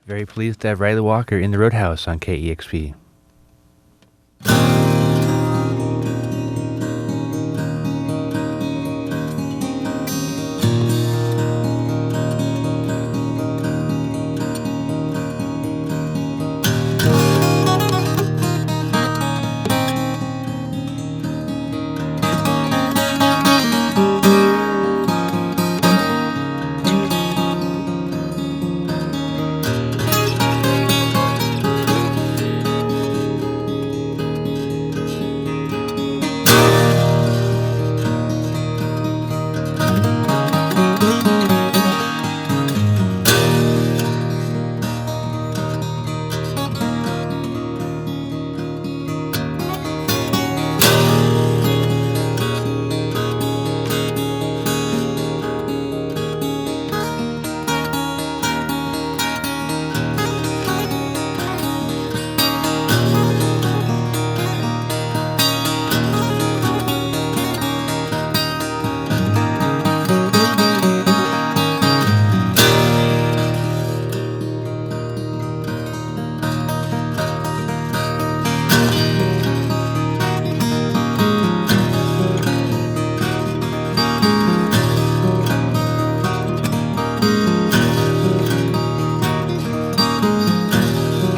Very pleased to have Ryley Walker in the Roadhouse on KEXP.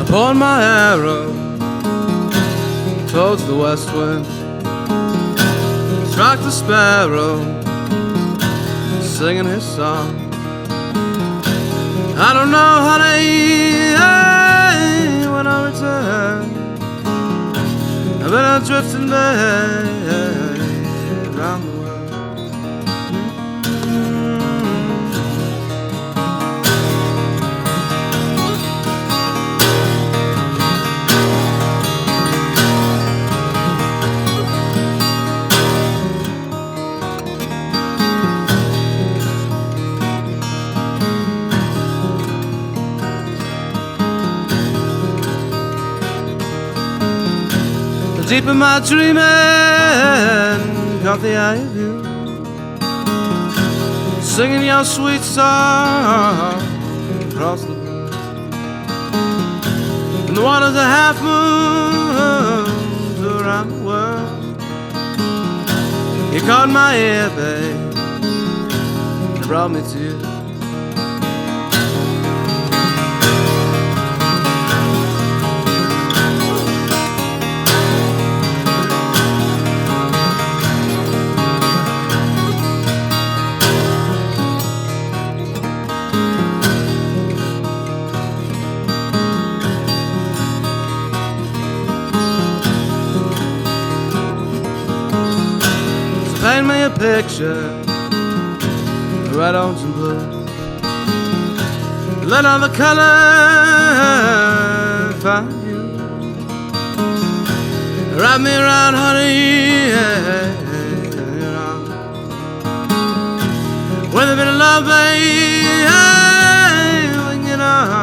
Point my arrow towards the west wind, strike the sparrow singing his song. I don't know, honey, when I return, I've been a drifting babe around the world. Deep in my dreaming, caught the eye of you, singing your sweet song across the blue. And the waters are half moons around the world. You caught my ear, babe, and brought me to you. Paint me a picture, red, orange, and blue. Let all the color find you. Wrap me around, honey, with a bit of love, babe, when you know.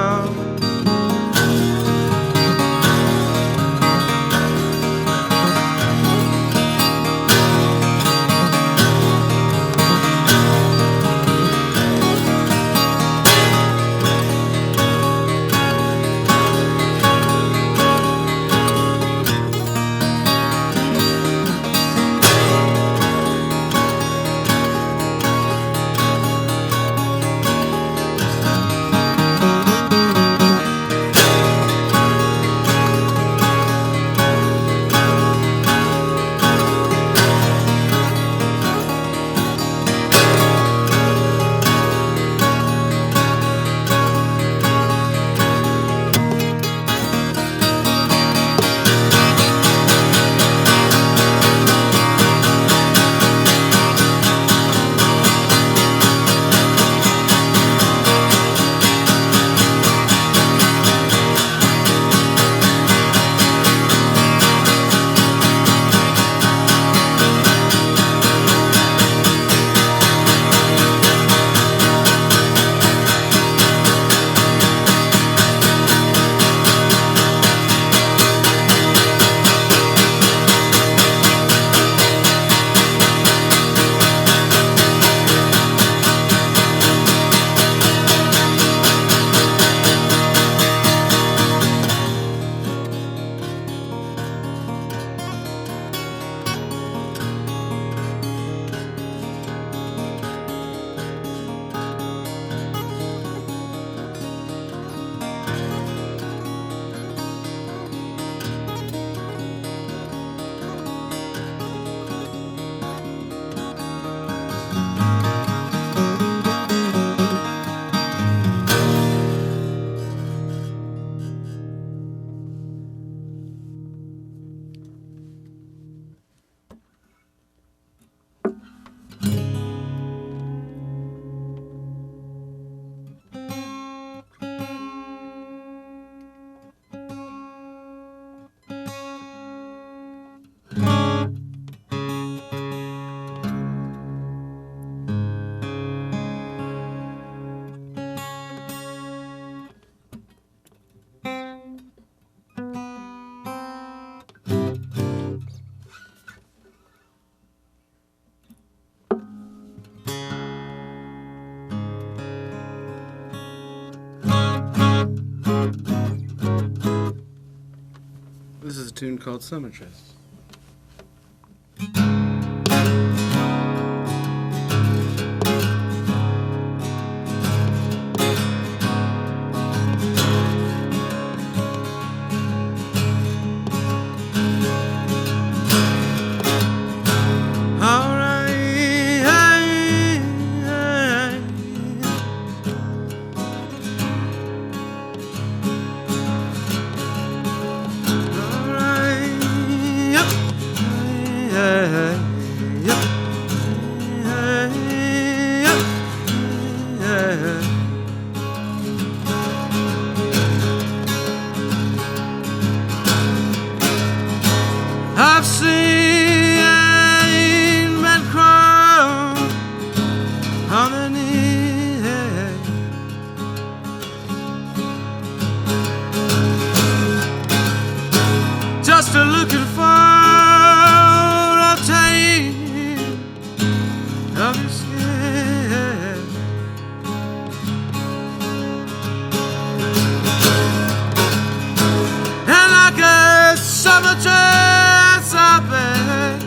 tune called Summer Dress. I've seen men cry on their knees, just looking for a taste of your skin. And like a summer dress I bet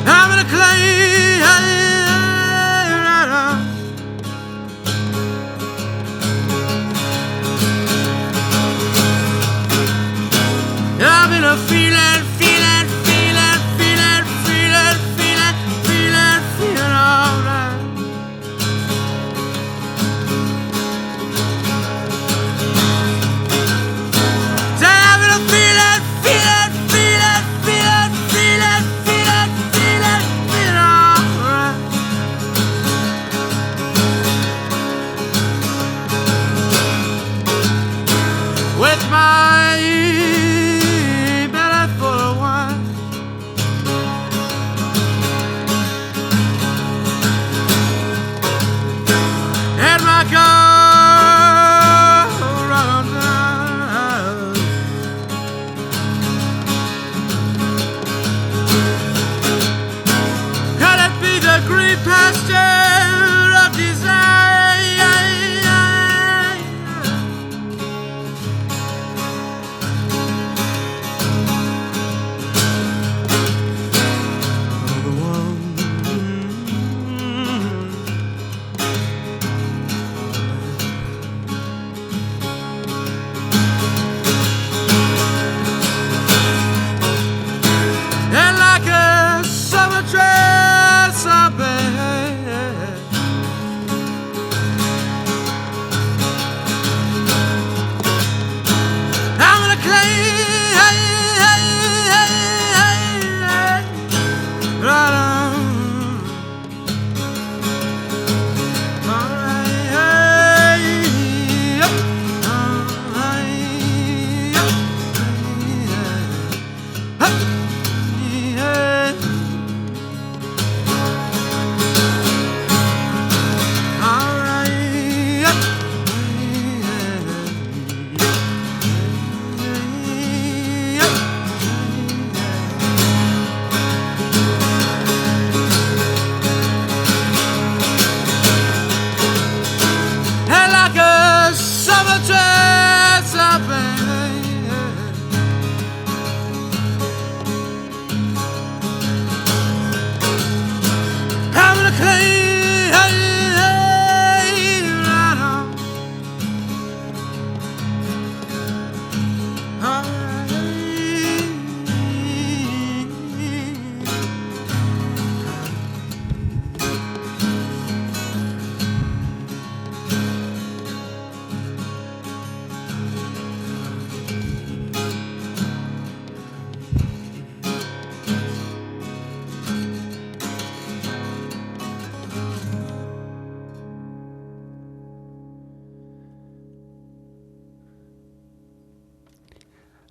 I'm gonna claim I'm in a feeling alright. With my belly full of wine, and my car running down. Could it be the green pasture of desire? And like a summer dress I bet I'm gonna claim right on. And like a summer dress I bet I'm gonna claim right on.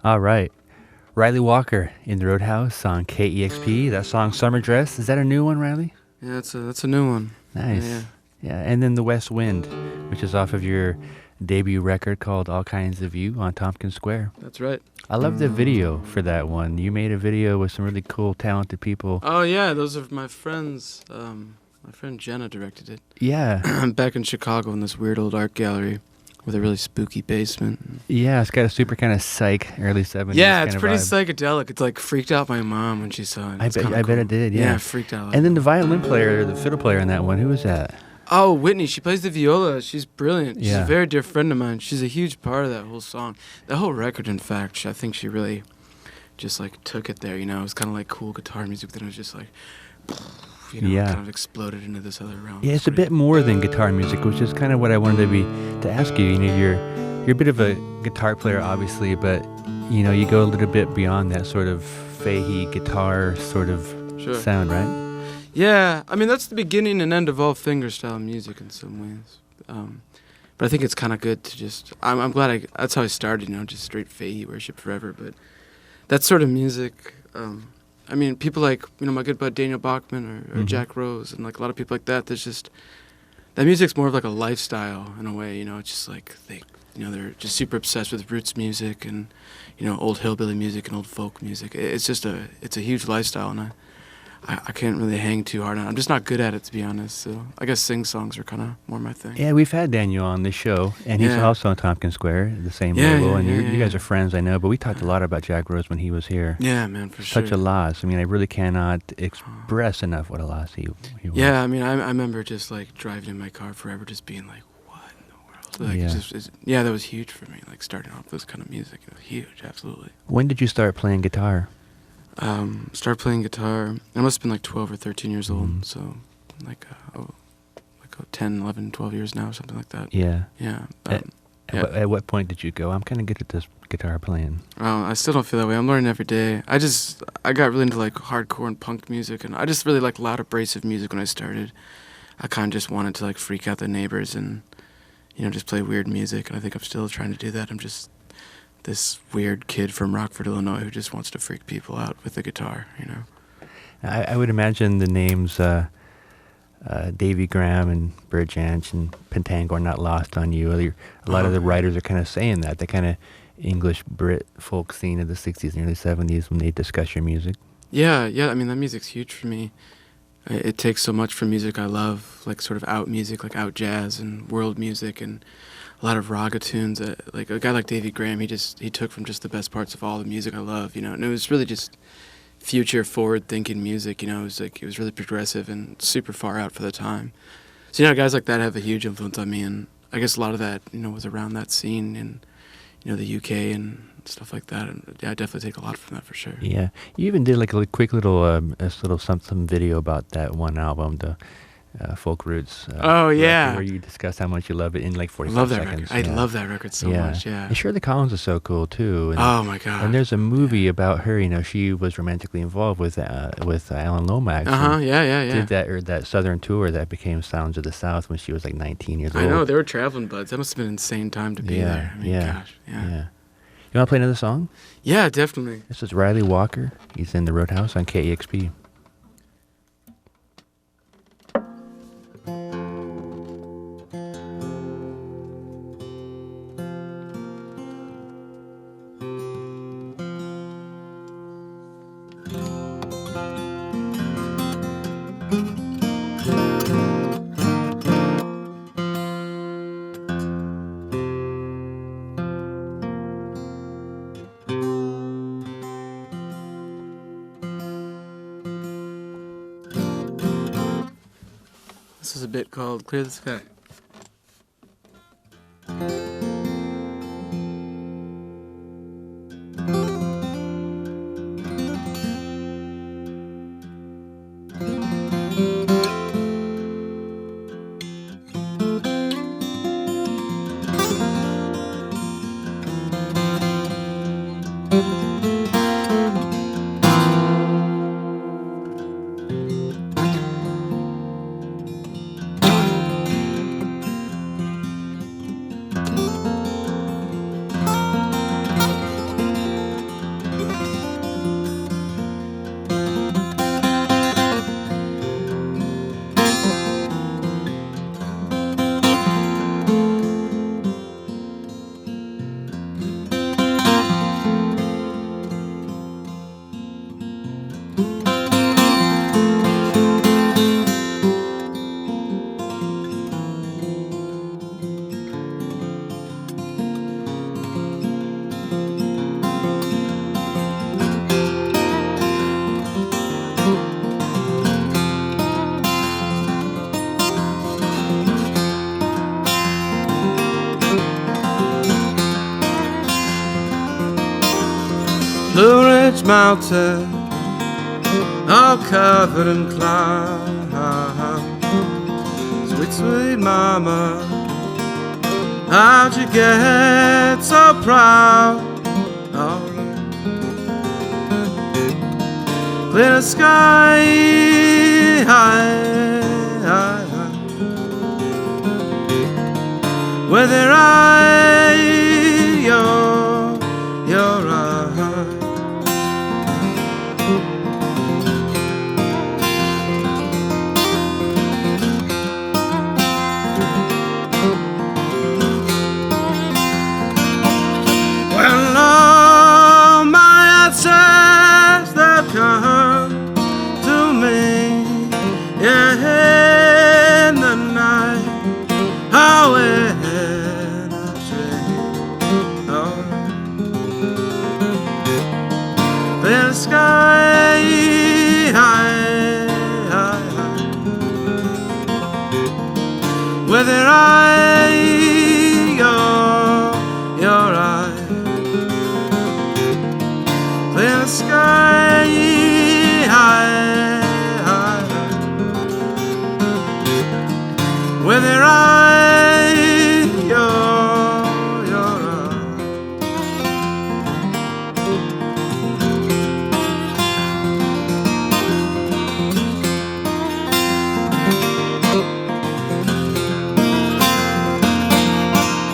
All right. Ryley Walker in the Roadhouse on KEXP. That song Summer Dress. Is that a new one, Ryley? Yeah, that's a new one. Nice. Yeah. And then The West Wind, which is off of your debut record called All Kinds of You on Tompkins Square. That's right. I love the video for that one. You made a video with some really cool, talented people. Oh yeah, those are my friends. My friend Jenna directed it. Yeah. I'm back in Chicago in this weird old art gallery with a really spooky basement. Yeah, it's got a super kind of psych early 70s. Yeah, it's kind of pretty vibe. psychedelic. It's like freaked out my mom when she saw it. I bet it did, yeah. Yeah, freaked out. And then the violin player, the fiddle player in that one, who was that? Oh, Whitney, she plays the viola. She's brilliant. She's Yeah. a very dear friend of mine. She's a huge part of that whole song. That whole record, in fact, I think she really just like took it there, you know. It was kind of like cool guitar music, then it was just like, you know, Yeah. kind of exploded into this other realm. Yeah, it's a bit more than guitar music, which is kind of what I wanted to ask you. You know, you're a bit of a guitar player, obviously, but you know, you go a little bit beyond that sort of Fahey guitar sort of sound, right? Yeah, I mean, that's the beginning and end of all fingerstyle music in some ways. But I think it's kind of good to just, I'm glad that's how I started, you know, just straight Fahey worship forever. But that sort of music, I mean, people like, you know, my good bud Daniel Bachman or Jack Rose and like a lot of people like that, there's just, that music's more of like a lifestyle in a way, you know. It's just like they're just super obsessed with roots music and, you know, old hillbilly music and old folk music. It's a huge lifestyle, and I can't really hang too hard on it. I'm just not good at it, to be honest. So I guess sing-songs are kind of more my thing. Yeah, we've had Daniel on this show, and he's also on Tompkins Square, the same label. And you guys are friends, I know. But we talked a lot about Jack Rose when he was here. Yeah, man, for sure. Such a loss. I mean, I really cannot express enough what a loss he was. Yeah, I mean, I remember just like driving in my car forever, just being like, what in the world? Like, that was huge for me. Like starting off with this kind of music, it was huge, absolutely. When did you start playing guitar? Started playing guitar. I must have been like 12 or 13 years old, so like 10, 11, 12 years now, something like that. Yeah. Yeah. At what point did you go, I'm kind of good at this guitar playing? I still don't feel that way. I'm learning every day. I got really into like hardcore and punk music, and I just really like loud, abrasive music when I started. I kind of just wanted to like freak out the neighbors and, you know, just play weird music, and I think I'm still trying to do that. I'm just this weird kid from Rockford, Illinois, who just wants to freak people out with the guitar, you know. I would imagine the names Davy Graham and Bert Jansch and Pentango are not lost on you. A lot of the writers are kind of saying that, the kind of English Brit folk scene of the 60s and early 70s when they discuss your music. Yeah, I mean, that music's huge for me. It takes so much from music I love, like sort of out music, like out jazz and world music, and a lot of raga tunes. Like a guy like Davy Graham, he took from just the best parts of all the music I love, you know. And it was really just future forward thinking music, you know. It was really progressive and super far out for the time. So, you know, guys like that have a huge influence on me, and I guess a lot of that, you know, was around that scene in, you know, the UK and stuff like that. And yeah, I definitely take a lot from that for sure. Yeah, you even did like a quick little some video about that one album, the Folk Roots. Where you discussed how much you love it in like 45 seconds. I love that record so much, yeah. And Shirley Collins is so cool too. And, oh my God. And there's a movie about her, you know, she was romantically involved with Alan Lomax. Did that Southern tour that became Sounds of the South when she was like 19 years old. I know, they were traveling buds. That must have been an insane time to be there. I mean, gosh, yeah. You want to play another song? Yeah, definitely. This is Ryley Walker. He's in the Roadhouse on KEXP. This is a bit called Clear the Sky. mountain, all covered in clouds. Sweet, sweet mama, how'd you get so proud? Oh. Clear sky high, high, high. Whether you're right. Well, all my answers that come to me, yeah, in the night, how in a dream, oh, the sky high, high, high, whether your eyes, clear sky high, high, high, whether your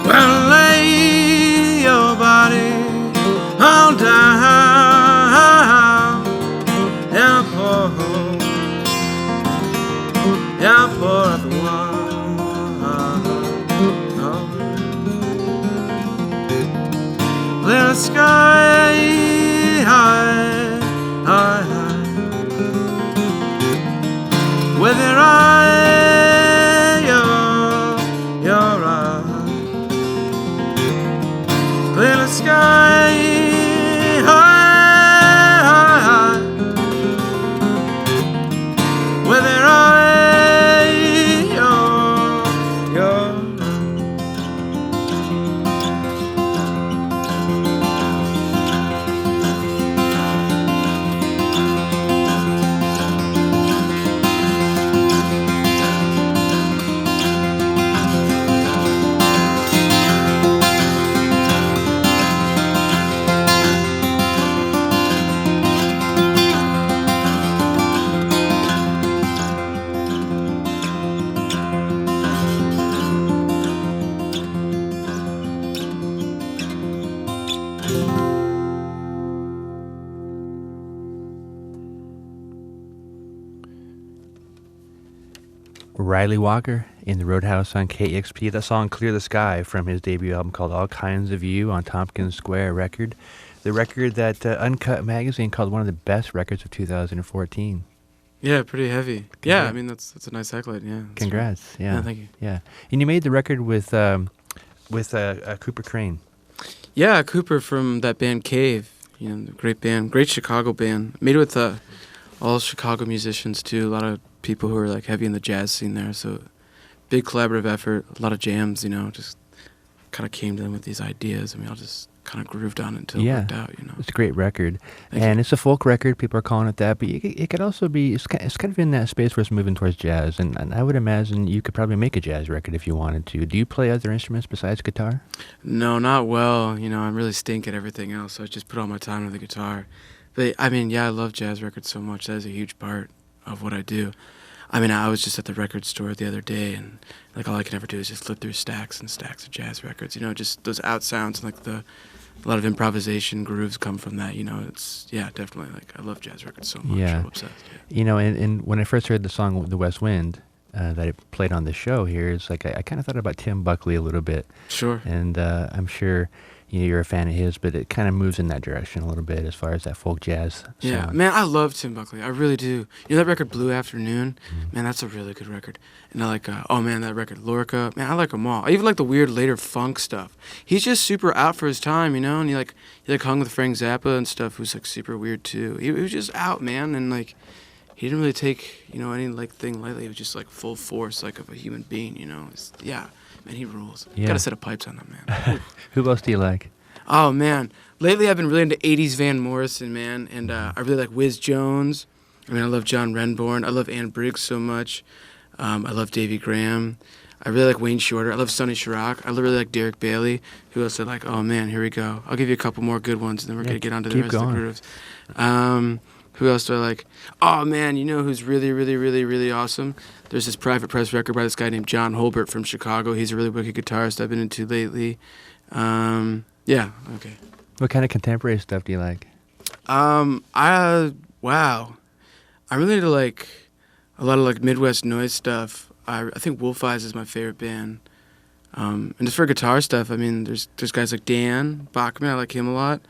well, lay your body on down and pour out the wine. Oh. Clear the sky high, high, high, whether you're right. Clear the sky high, high, high, whether you're Ryley Walker in the Roadhouse on KEXP. That song Clear the Sky from his debut album called All Kinds of You on Tompkins Square record. The record that Uncut magazine called one of the best records of 2014. Yeah, pretty heavy. Yeah, I mean that's a nice accolade. Yeah. Congrats. Right. Yeah. Thank you. Yeah. And you made the record with Cooper Crane. Yeah, Cooper from that band Cave. You know, the great band, great Chicago band. Made it with all Chicago musicians too. A lot of people who are like heavy in the jazz scene there. So big collaborative effort. A lot of jams. You know, just kind of came to them with these ideas, and we all just kind of grooved on it until it worked out. You know, it's a great record, Thank and you. it's a folk record. People are calling it that, but it could also be. It's kind of in that space where it's moving towards jazz, and I would imagine you could probably make a jazz record if you wanted to. Do you play other instruments besides guitar? No, not well. You know, I'm really stink at everything else, so I just put all my time on the guitar. But I mean, yeah, I love jazz records so much. That is a huge part of what I do. I mean, I was just at the record store the other day, and like all I can ever do is just flip through stacks and stacks of jazz records. You know, just those out sounds and like a lot of improvisation grooves come from that. You know, it's definitely like I love jazz records so much. Yeah. I'm obsessed. Yeah. You know, and when I first heard the song "The West Wind" that I played on the show here, it's like I kind of thought about Tim Buckley a little bit. Sure. And I'm sure you're a fan of his, but it kind of moves in that direction a little bit as far as that folk jazz Yeah, sound. man, I love Tim Buckley. I really do. You know that record, Blue Afternoon? Man, that's a really good record. And I like, that record, Lorca. Man, I like them all. I even like the weird later funk stuff. He's just super out for his time, you know? And he hung with Frank Zappa and stuff, who's like super weird too. He was just out, man, and like he didn't really take, any like thing lightly. He was just like full force, like of a human being, you know? Man, he rules. Yeah. Got a set of pipes on that man. Who else do you like? Oh, man. Lately, I've been really into 80s Van Morrison, man. And I really like Wiz Jones. I mean, I love John Renbourn. I love Ann Briggs so much. I love Davy Graham. I really like Wayne Shorter. I love Sonny Chirac. I really like Derek Bailey. Who else I like? Oh, man, here we go. I'll give you a couple more good ones, and then we're going to get on to the rest of the grooves. Who else do I like? Oh, man, you know who's really, really, really, really awesome? There's this private press record by this guy named John Holbert from Chicago. He's a really wicked guitarist I've been into lately. Yeah, okay. What kind of contemporary stuff do you like? Wow. I'm really into, like, a lot of, like, Midwest noise stuff. I think Wolf Eyes is my favorite band. And just for guitar stuff, I mean, there's guys like Dan Bachman. I like him a lot.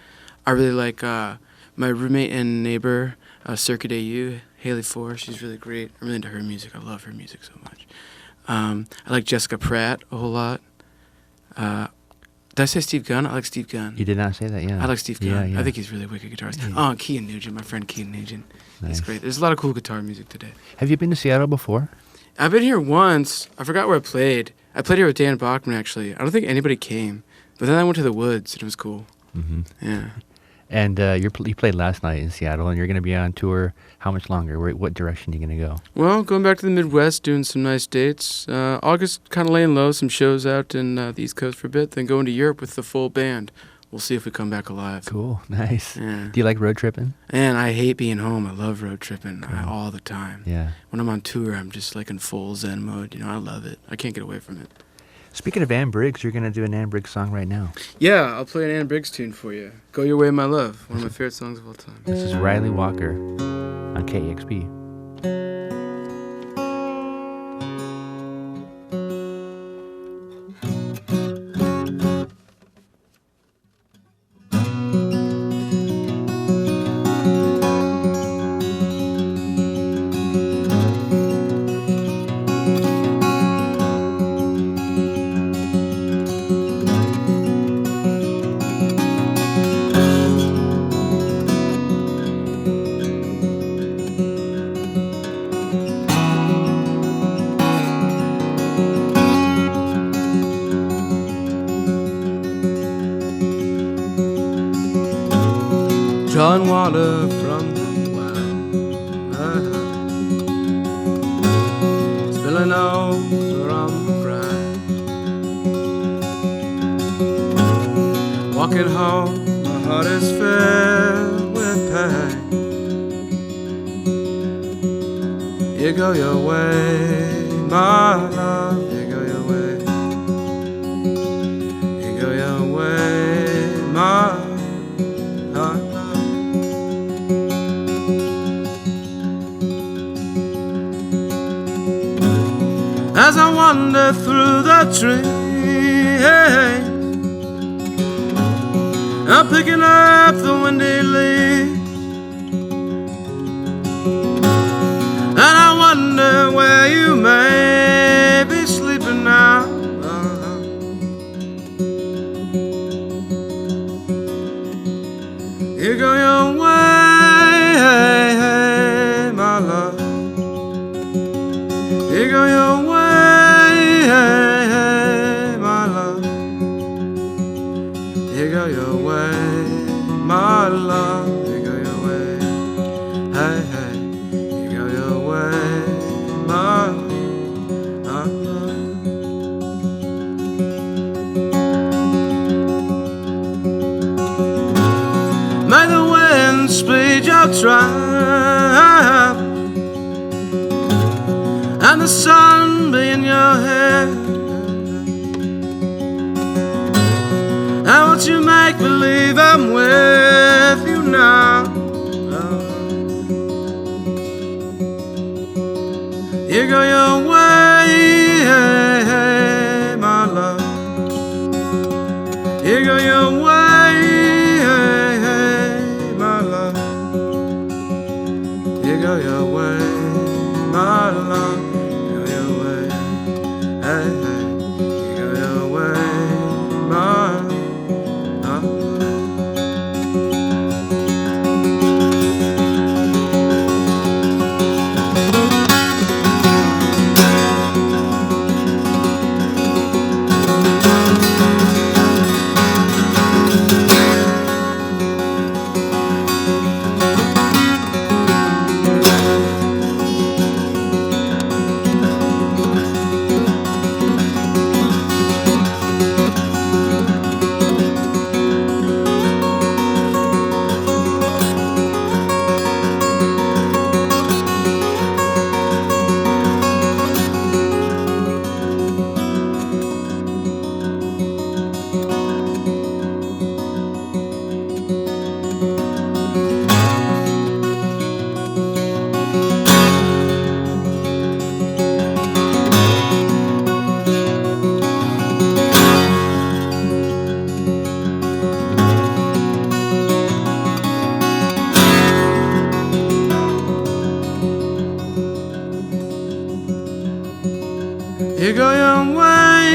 I really like my roommate and neighbor, Circuit AU, Haley Four. She's really great. I'm really into her music. I love her music so much. I like Jessica Pratt a whole lot. Did I say Steve Gunn? I like Steve Gunn. You did not say that, yeah. I like Steve Gunn. Yeah. I think he's a really wicked guitarist. Yeah. Oh, and Kean Nugent, my friend Kean Nugent. Nice. He's great. There's a lot of cool guitar music today. Have you been to Seattle before? I've been here once. I forgot where I played. I played here with Dan Bachman, actually. I don't think anybody came. But then I went to the woods, and it was cool. Mm-hmm. Yeah. And you played last night in Seattle, and you're going to be on tour how much longer? What direction are you going to go? Well, going back to the Midwest, doing some nice dates. August, kind of laying low, some shows out in the East Coast for a bit, then going to Europe with the full band. We'll see if we come back alive. Cool, nice. Yeah. Do you like road tripping? And I hate being home. I love road tripping all the time. Yeah. When I'm on tour, I'm just like in full Zen mode. You know, I love it. I can't get away from it. Speaking of Ann Briggs, you're going to do an Ann Briggs song right now. Yeah, I'll play an Ann Briggs tune for you. Go Your Way, My Love. One of my favorite songs of all time. This is Ryley Walker on KEXP. Drawing water from the well, spilling over on the grass. Walking home, my heart is filled with pain. You go your way, my love, you go your way. You go your way, my love. As I wander through the trees, I'm picking up the windy leaves, and I wonder where you may be sleeping now. You go your way, my love. You go your way, my love. You go your way, my love. You go your way, hey, hey. You go your way, my love. May the wind speed your trap, and the sun be in your head. And won't you make believe I'm with you now? You go your way, my love. You go your way, my love. You go your way, my love. Hey, hey, you go your way, my you go your way,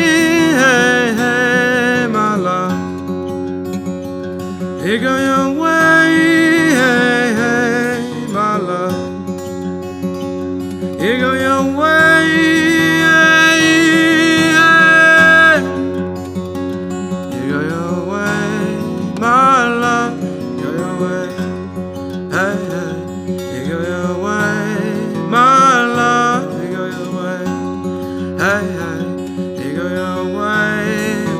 hey, hey, my love. You go your way, hey, hey, my love. You go your way, hey, hey. You go your way, my love. Go your way, hey, hey. You go your way, my love. You go your way, hey, hey. You go your way,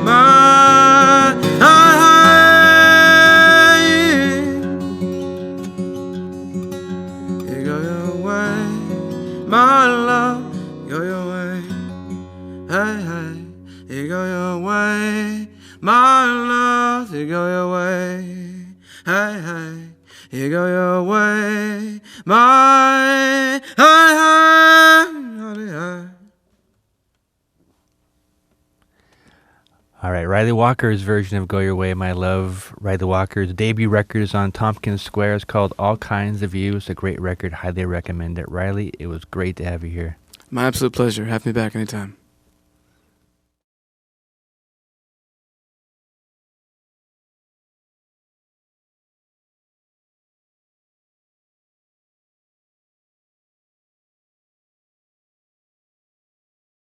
my hey, hey. You go your way, my love. Go your way, hey, hey. You go your way, my love. You go your way, hey, hey. You go your way, my hey, hey. All right, Ryley Walker's version of Go Your Way, My Love. Ryley Walker's debut record is on Tompkins Square. It's called All Kinds of You. It's a great record. Highly recommend it. Ryley, it was great to have you here. My absolute pleasure. Have me back anytime.